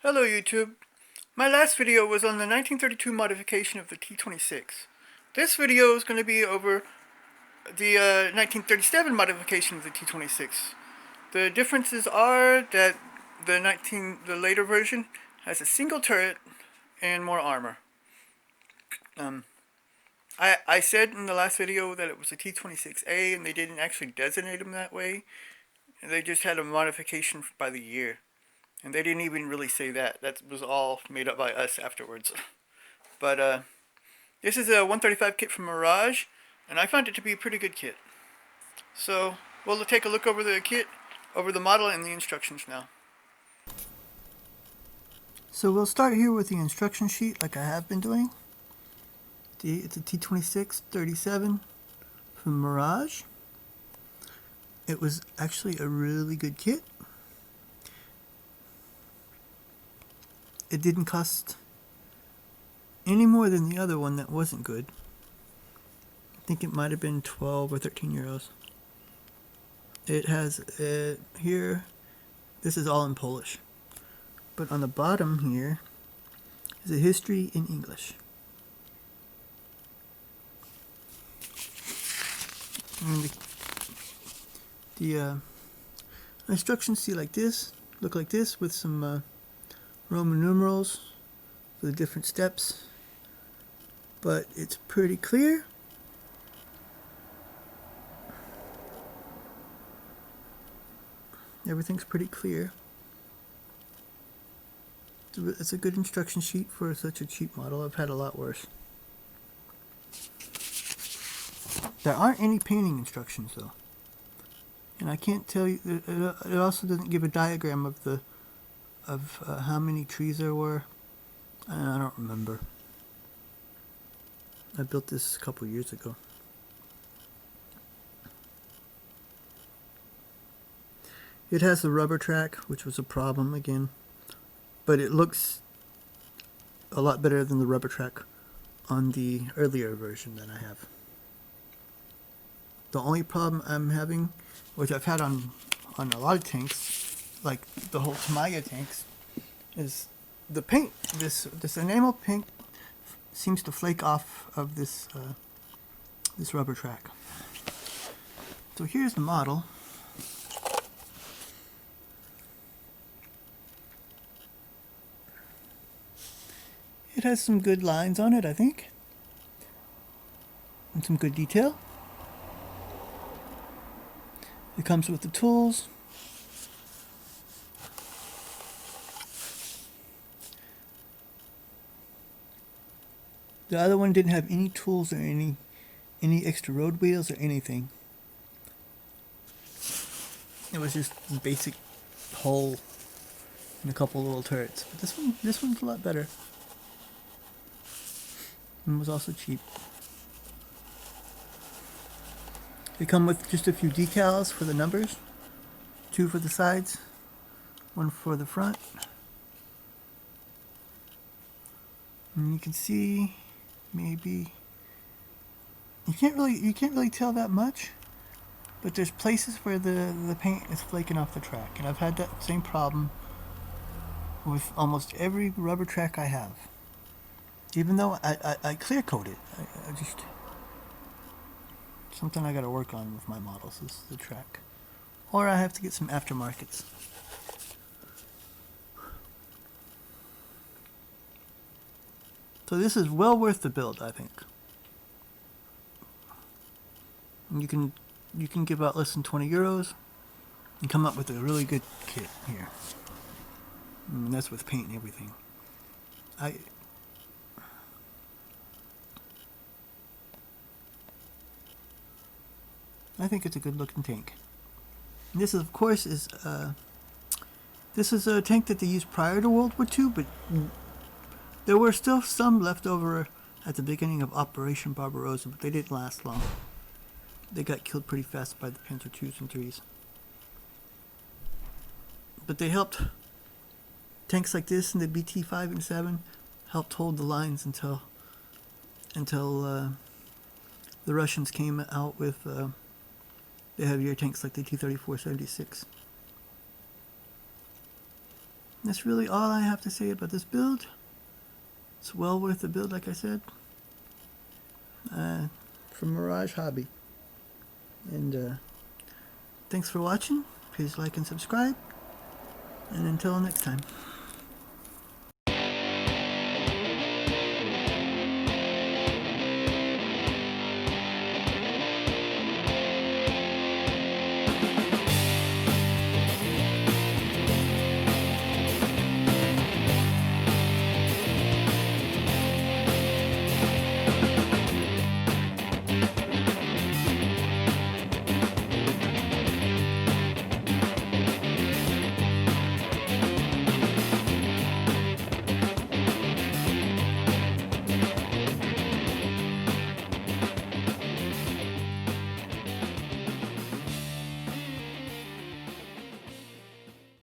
Hello YouTube. My last video was on the 1932 modification of the T-26. This video is going to be over the 1937 modification of the T-26. The differences are that the later version has a single turret and more armor. I said in the last video that it was a T-26A and they didn't actually designate them that way. They just had a modification by the year. And they didn't even really say that. That was all made up by us afterwards. But this is a 135 kit from Mirage, and I found it to be a pretty good kit. So we'll take a look over the kit, over the model and the instructions now. So we'll start here with the instruction sheet like I have been doing. It's a T26-37 from Mirage. It was actually a really good kit. It didn't cost any more than the other one that wasn't good. I think it might have been 12 or 13 euros. It has here, this is all in Polish, but on the bottom here is a history in English. And the instructions look like this with some Roman numerals for the different steps, but it's pretty clear. Everything's pretty clear. It's a good instruction sheet for such a cheap model. I've had a lot worse. There aren't any painting instructions though, and I can't tell you. It also doesn't give a diagram of how many trees there were. I don't remember. I built this a couple years ago. It has the rubber track, which was a problem again, but it looks a lot better than the rubber track on the earlier version that I have. The only problem I'm having, which I've had on a lot of tanks, like the whole Tamiya tanks, is the paint. This enamel paint seems to flake off of this rubber track. So here's the model. It has some good lines on it, I think, and some good detail. It comes with the tools. The other one didn't have any tools or any extra road wheels or anything. It was just a basic hull and a couple little turrets. But this one's a lot better. And was also cheap. They come with just a few decals for the numbers. 2 for the sides, 1 for the front. And you can see, maybe you can't really tell that much, but there's places where the paint is flaking off the track, and I've had that same problem with almost every rubber track I have. Even though I clear coat it, I just, something I gotta work on with my models is the track, or I have to get some aftermarkets. So this is well worth the build, I think. You can give out less than 20 euros and come up with a really good kit here. And that's with paint and everything. I think it's a good looking tank. And this is, of course, this is a tank that they used prior to World War II, but there were still some left over at the beginning of Operation Barbarossa, but they didn't last long. They got killed pretty fast by the Panzer IIs and IIIs. But they helped, tanks like this and the BT-5 and 7 helped hold the lines until the Russians came out with the heavier tanks like the T-34-76. That's really all I have to say about this build. It's well worth the build, like I said. From Mirage Hobby. And thanks for watching. Please like and subscribe. And until next time.